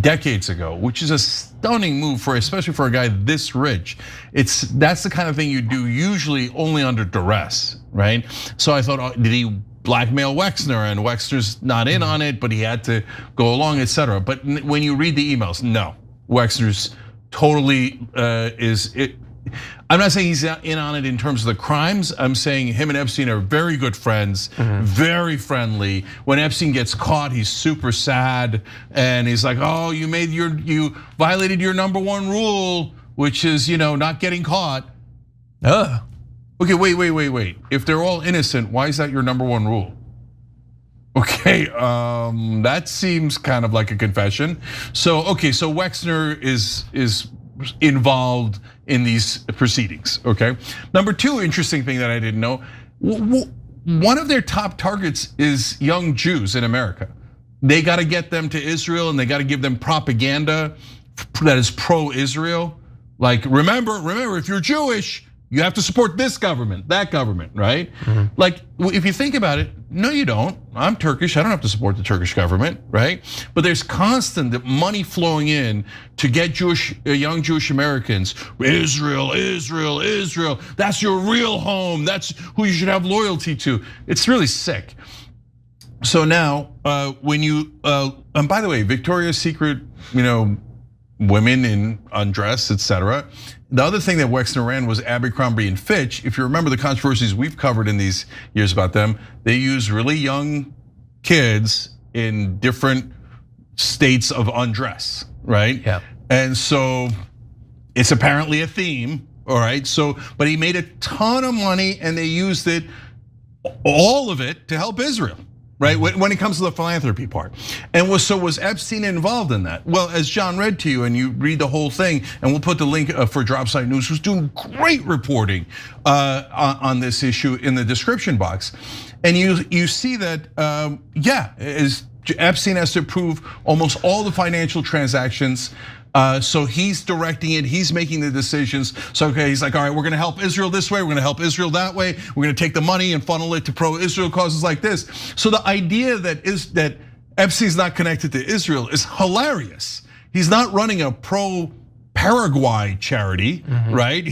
Speaker 4: decades ago, which is a stunning move especially for a guy this rich. That's the kind of thing you do usually only under duress, right? So I thought, did he blackmail Wexner, and Wexner's not in on it, but he had to go along, etc. But when you read the emails, no, Wexner's totally I'm not saying he's in on it in terms of the crimes. I'm saying him and Epstein are very good friends, very friendly. When Epstein gets caught, he's super sad, and he's like, "Oh, you violated your #1 rule, which is not getting caught." Okay, wait. If they're all innocent, why is that your #1 rule? Okay, that seems kind of like a confession. So Wexner is involved in these proceedings, okay? #2 interesting thing that I didn't know, one of their top targets is young Jews in America. They gotta get them to Israel, and they gotta give them propaganda that is pro-Israel. Like, remember, if you're Jewish, you have to support this government, that government, right? Like, if you think about it, no, you don't. I'm Turkish, I don't have to support the Turkish government, right? But there's constant money flowing in to get young Jewish Americans, Israel, that's your real home, that's who you should have loyalty to. It's really sick. So now, when you, and by the way, Victoria's Secret, women in undress, etc. The other thing that Wexner ran was Abercrombie and Fitch. If you remember the controversies we've covered in these years about them, they use really young kids in different states of undress, right?
Speaker 7: Yeah.
Speaker 4: And so it's apparently a theme, all right? So, but he made a ton of money, and they used it, all of it, to help Israel. Right, when it comes to the philanthropy part. And was Epstein involved in that? Well, as John read to you, and you read the whole thing, and we'll put the link for Dropsite News, who's doing great reporting on this issue in the description box. And you see that, as Epstein has to approve almost all the financial transactions. So he's directing it, he's making the decisions. So okay, he's like, all right, we're gonna help Israel this way, we're gonna help Israel that way, we're gonna take the money and funnel it to pro-Israel causes like this. So the idea that Epstein's not connected to Israel is hilarious. He's not running a pro-Paraguay charity, right?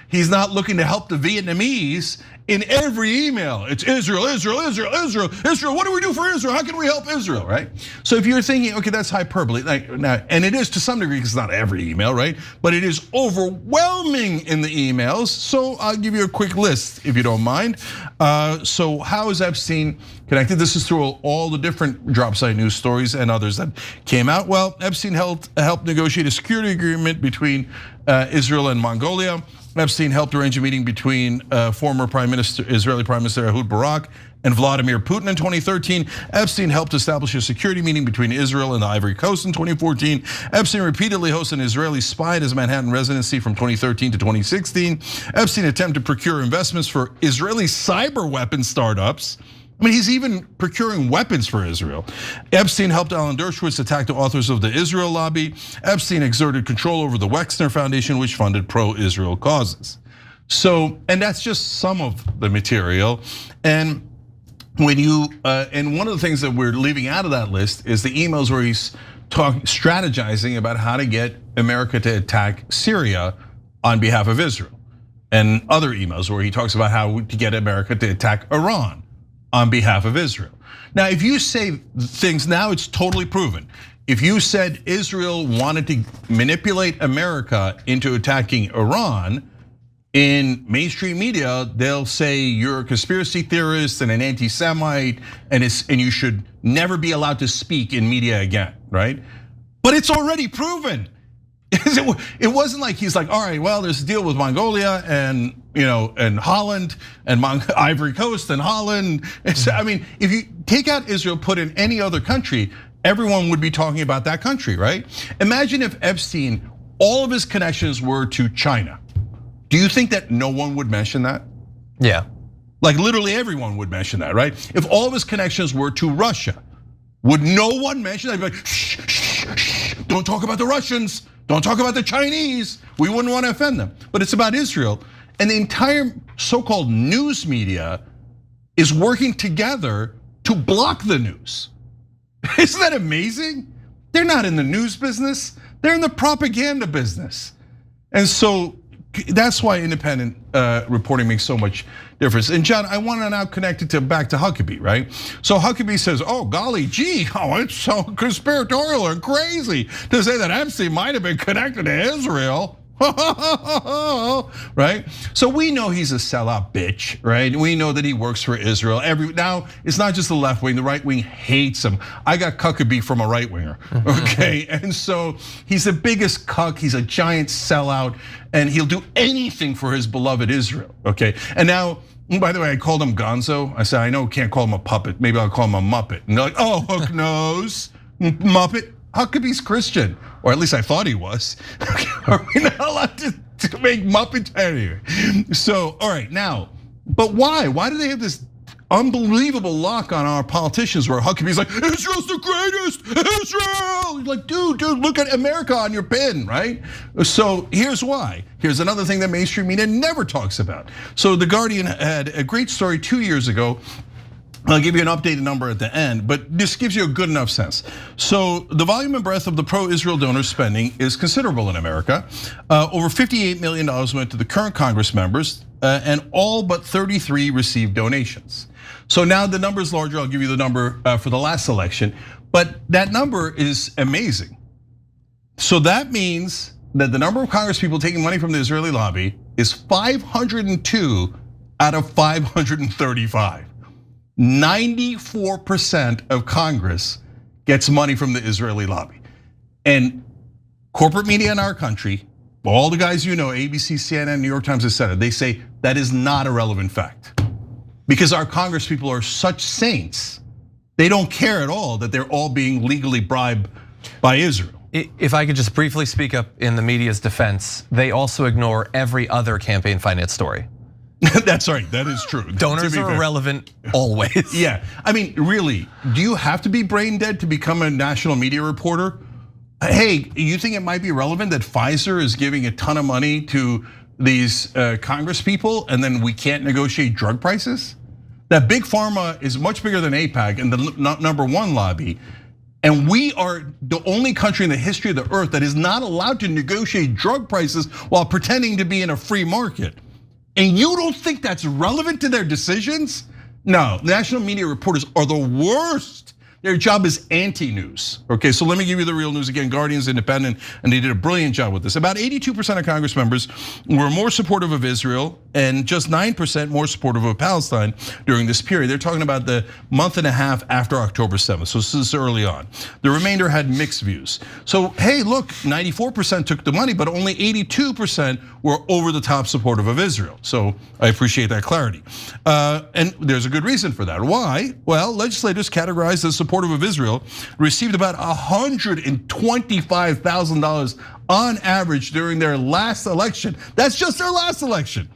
Speaker 4: He's not looking to help the Vietnamese in every email, it's Israel, Israel, Israel, Israel, Israel. What do we do for Israel? How can we help Israel, right? So if you're thinking, okay, that's hyperbole, and it is to some degree, because it's not every email, right? But it is overwhelming in the emails. So I'll give you a quick list, if you don't mind. So how is Epstein connected? This is through all the different drop site news stories and others that came out. Well, Epstein helped negotiate a security agreement between Israel and Mongolia. Epstein helped arrange a meeting between former Israeli Prime Minister Ehud Barak and Vladimir Putin in 2013. Epstein helped establish a security meeting between Israel and the Ivory Coast in 2014. Epstein repeatedly hosted an Israeli spy at his Manhattan residency from 2013 to 2016. Epstein attempted to procure investments for Israeli cyber weapon startups. I mean, he's even procuring weapons for Israel. Epstein helped Alan Dershowitz attack the authors of the Israel lobby. Epstein exerted control over the Wexner Foundation, which funded pro-Israel causes. So, and that's just some of the material. And when you, and one of the things that we're leaving out of that list is the emails where he's strategizing about how to get America to attack Syria on behalf of Israel. And other emails where he talks about how to get America to attack Iran on behalf of Israel. Now, if you say things, now it's totally proven. If you said Israel wanted to manipulate America into attacking Iran, in mainstream media, they'll say you're a conspiracy theorist and an anti-Semite, and you should never be allowed to speak in media again, right? But it's already proven. It wasn't like he's like, all right, well, there's a deal with Mongolia and and Holland and Ivory Coast and Holland. I mean, if you take out Israel, put in any other country, everyone would be talking about that country, right? Imagine if Epstein, all of his connections were to China. Do you think that no one would mention that?
Speaker 7: Yeah.
Speaker 4: Like literally everyone would mention that, right? If all of his connections were to Russia, would no one mention that? He'd be like, shh, shh, shh, don't talk about the Russians. Don't talk about the Chinese. We wouldn't want to offend them. But it's about Israel. And the entire so-called news media is working together to block the news. Isn't that amazing? They're not in the news business. They're in the propaganda business. And so that's why independent reporting makes so much difference. And John, I want to now connect it back to Huckabee, right? So Huckabee says, oh, golly gee, it's so conspiratorial and crazy to say that Epstein might have been connected to Israel. Right? So we know he's a sellout bitch, right? We know that he works for Israel. Now, it's not just the left wing, the right wing hates him. I got Huckabee from a right winger, okay? And so he's the biggest cuck, he's a giant sellout, and he'll do anything for his beloved Israel, okay? And now, by the way, I called him Gonzo. I said, I know can't call him a puppet, maybe I'll call him a Muppet. And they're like, oh, hook nose, Muppet. Huckabee's Christian, or at least I thought he was. Are we not allowed to make Muppets anyway? So, all right, now, but why? Why do they have this unbelievable lock on our politicians where Huckabee's like, Israel's the greatest, Israel! He's like, dude, look at America on your pin, right? So here's why. Here's another thing that mainstream media never talks about. So The Guardian had a great story 2 years ago. I'll give you an updated number at the end, but this gives you a good enough sense. So the volume and breadth of the pro-Israel donor spending is considerable in America. Over $58 million went to the current Congress members, and all but 33 received donations. So now the number is larger. I'll give you the number for the last election, but that number is amazing. So that means that the number of Congress people taking money from the Israeli lobby is 502 out of 535. 94% of Congress gets money from the Israeli lobby. And corporate media in our country, all the guys you know, ABC, CNN, New York Times, etc., they say that is not a relevant fact. Because our Congress people are such saints, they don't care at all that they're all being legally bribed by Israel.
Speaker 7: If I could just briefly speak up in the media's defense, they also ignore every other campaign finance story.
Speaker 4: That's right, that is true.
Speaker 7: Donors are irrelevant always.
Speaker 4: Yeah, I mean, really, do you have to be brain dead to become a national media reporter? Hey, you think it might be relevant that Pfizer is giving a ton of money to these Congress people and then we can't negotiate drug prices? That big pharma is much bigger than AIPAC and the #1 lobby. And we are the only country in the history of the earth that is not allowed to negotiate drug prices while pretending to be in a free market. And you don't think that's relevant to their decisions? No, national media reporters are the worst. Their job is anti-news. Okay, so let me give you the real news again. Guardian's independent, and they did a brilliant job with this. About 82% of Congress members were more supportive of Israel and just 9% more supportive of Palestine during this period. They're talking about the month and a half after October 7th, so this is early on. The remainder had mixed views. So, hey, look, 94% took the money, but only 82% were over the top supportive of Israel. So I appreciate that clarity. And there's a good reason for that. Why? Well, legislators categorized as supportive of Israel received about $125,000 on average during their last election. That's just their last election.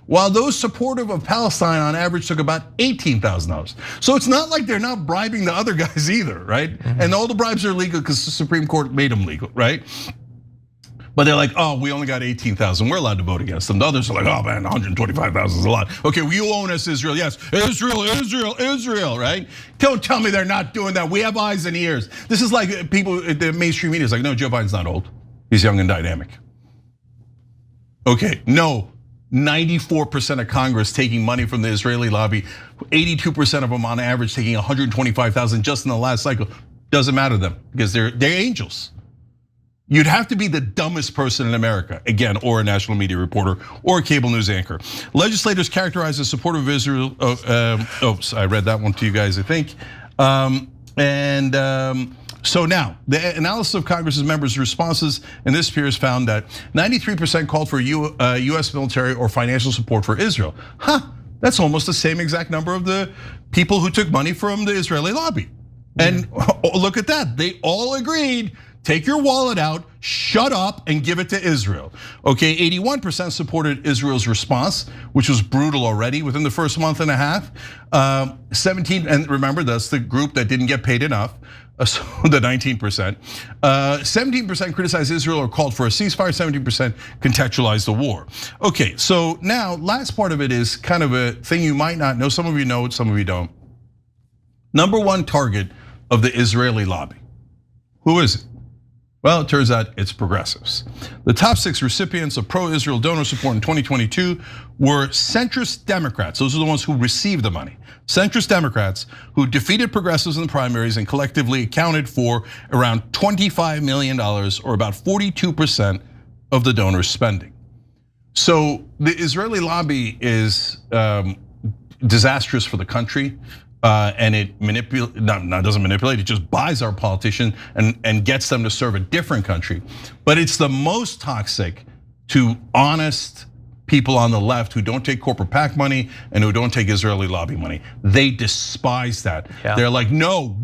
Speaker 4: While those supportive of Palestine on average took about $18,000. So it's not like they're not bribing the other guys either, right? Mm-hmm. And all the bribes are legal because the Supreme Court made them legal, right? But they're like, oh, we only got 18,000. We're allowed to vote against them. The others are like, oh man, 125,000 is a lot. Okay, well, you own us, Israel. Yes, Israel, Israel, Israel, right? Don't tell me they're not doing that. We have eyes and ears. This is like people, the mainstream media is like, no, Joe Biden's not old. He's young and dynamic. Okay, no, 94% of Congress taking money from the Israeli lobby, 82% of them on average taking 125,000 just in the last cycle. Doesn't matter to them because they're angels. You'd have to be the dumbest person in America, again, or a national media reporter, or a cable news anchor. Legislators characterized as supportive of Israel. I read that one to you guys, I think. So now, the analysis of Congress's members' responses in this period found that 93% called for US military or financial support for Israel. That's almost the same exact number of the people who took money from the Israeli lobby. And look at that, they all agreed. Take your wallet out, shut up, and give it to Israel. Okay, 81% supported Israel's response, which was brutal already within the first month and a half. 17, and remember, that's the group that didn't get paid enough, so the 19%. 17% criticized Israel or called for a ceasefire, 17% contextualized the war. Okay, so now, last part of it is kind of a thing you might not know. Some of you know it, some of you don't. Number one target of the Israeli lobby. Who is it? Well, it turns out it's progressives. The top 6 recipients of pro-Israel donor support in 2022 were centrist Democrats. Those are the ones who received the money. Centrist Democrats who defeated progressives in the primaries and collectively accounted for around $25 million, or about 42% of the donors' spending. So the Israeli lobby is disastrous for the country. And it doesn't manipulate, it just buys our politician and gets them to serve a different country. But it's the most toxic to honest people on the left who don't take corporate PAC money and who don't take Israeli lobby money. They despise that. Yeah. They're like, no,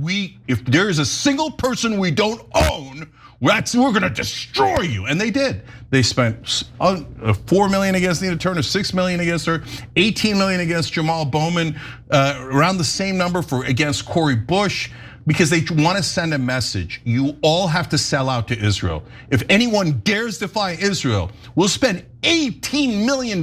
Speaker 4: if there is a single person we don't own, we're gonna destroy you. And they did. They spent $4 million against Nina Turner, $6 million against her, $18 million against Jamal Bowman, around the same number against Cori Bush, because they want to send a message. You all have to sell out to Israel. If anyone dares defy Israel, we'll spend $18 million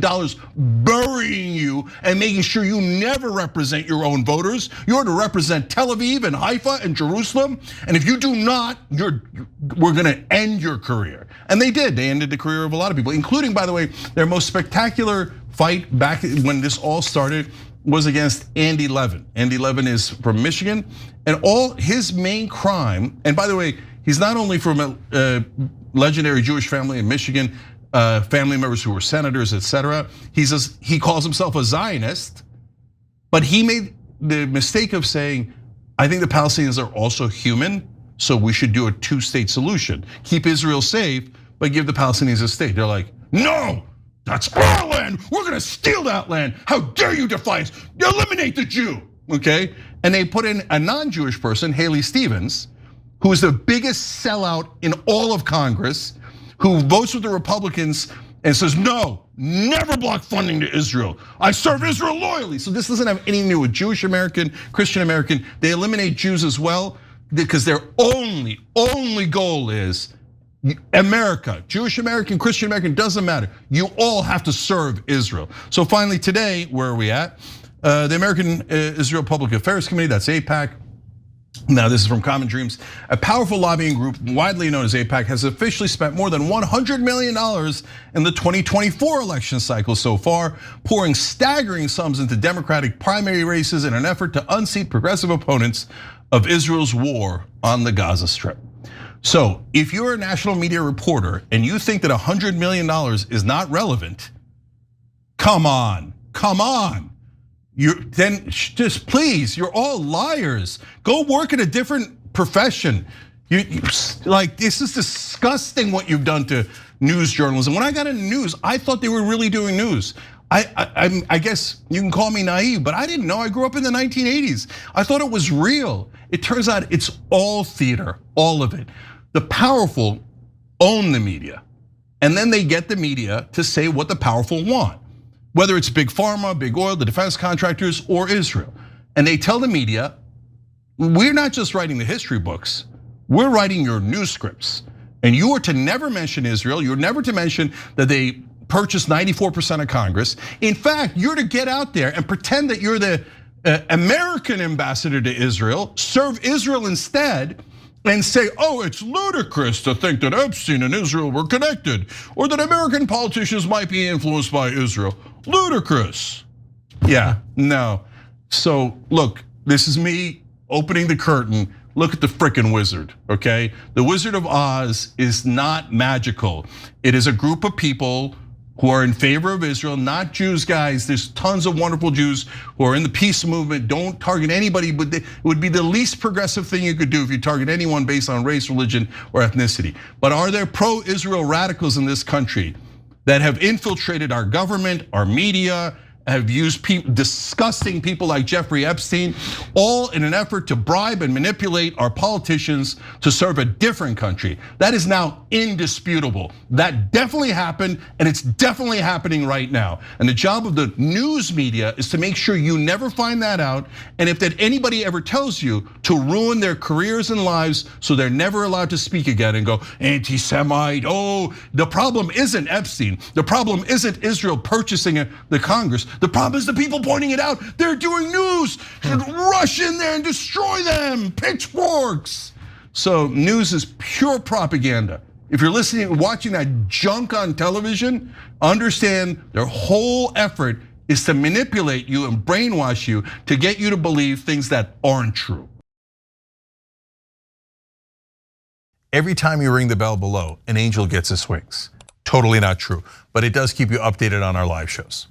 Speaker 4: burying you and making sure you never represent your own voters. You're to represent Tel Aviv and Haifa and Jerusalem. And if you do not, we're gonna end your career. And they did, they ended the career of a lot of people, including, by the way, their most spectacular fight back when this all started was against Andy Levin. Andy Levin is from Michigan, and all his main crime, and by the way, he's not only from a legendary Jewish family in Michigan, family members who were senators, etc. He calls himself a Zionist, but he made the mistake of saying, I think the Palestinians are also human, so we should do a 2-state solution. Keep Israel safe, but give the Palestinians a state. They're like, no! That's our land. We're gonna steal that land. How dare you defy us? Eliminate the Jew, okay? And they put in a non-Jewish person, Haley Stevens, who is the biggest sellout in all of Congress, who votes with the Republicans and says, no, never block funding to Israel. I serve Israel loyally. So this doesn't have anything to do with Jewish American, Christian American. They eliminate Jews as well because their only goal is America, Jewish American, Christian American, doesn't matter. You all have to serve Israel. So finally today, where are we at? The American Israel Public Affairs Committee, that's AIPAC, Now, this is from Common Dreams. A powerful lobbying group widely known as AIPAC has officially spent more than $100 million in the 2024 election cycle so far, pouring staggering sums into Democratic primary races in an effort to unseat progressive opponents of Israel's war on the Gaza Strip. So if you're a national media reporter and you think that $100 million is not relevant, come on. Then just please, you're all liars. Go work in a different profession. Like, this is disgusting what you've done to news journalism. When I got into news, I thought they were really doing news. I guess you can call me naive, but I didn't know. I grew up in the 1980s. I thought it was real. It turns out it's all theater, all of it. The powerful own the media, and then they get the media to say what the powerful want. Whether it's big pharma, big oil, the defense contractors, or Israel. And they tell the media, we're not just writing the history books, we're writing your news scripts. And you are to never mention Israel, you're never to mention that they purchased 94% of Congress. In fact, you're to get out there and pretend that you're the American ambassador to Israel, serve Israel instead, and say, oh, it's ludicrous to think that Epstein and Israel were connected, or that American politicians might be influenced by Israel. Ludicrous. Yeah, no. So look, this is me opening the curtain. Look at the frickin' wizard, okay? The Wizard of Oz is not magical. It is a group of people who are in favor of Israel, not Jews, guys. There's tons of wonderful Jews who are in the peace movement. Don't target anybody, but it would be the least progressive thing you could do if you target anyone based on race, religion, or ethnicity. But are there pro-Israel radicals in this country that have infiltrated our government, our media, have used disgusting people like Jeffrey Epstein, all in an effort to bribe and manipulate our politicians to serve a different country? That is now indisputable. That definitely happened, and it's definitely happening right now. And the job of the news media is to make sure you never find that out. And if that anybody ever tells you to ruin their careers and lives so they're never allowed to speak again and go anti-Semite, oh, the problem isn't Epstein. The problem isn't Israel purchasing the Congress. The problem is the people pointing it out. They're doing news. Should rush in there and destroy them. Pitchforks. So news is pure propaganda. If you're listening, watching that junk on television, understand their whole effort is to manipulate you and brainwash you to get you to believe things that aren't true. Every time you ring the bell below, an angel gets his wings. Totally not true, but it does keep you updated on our live shows.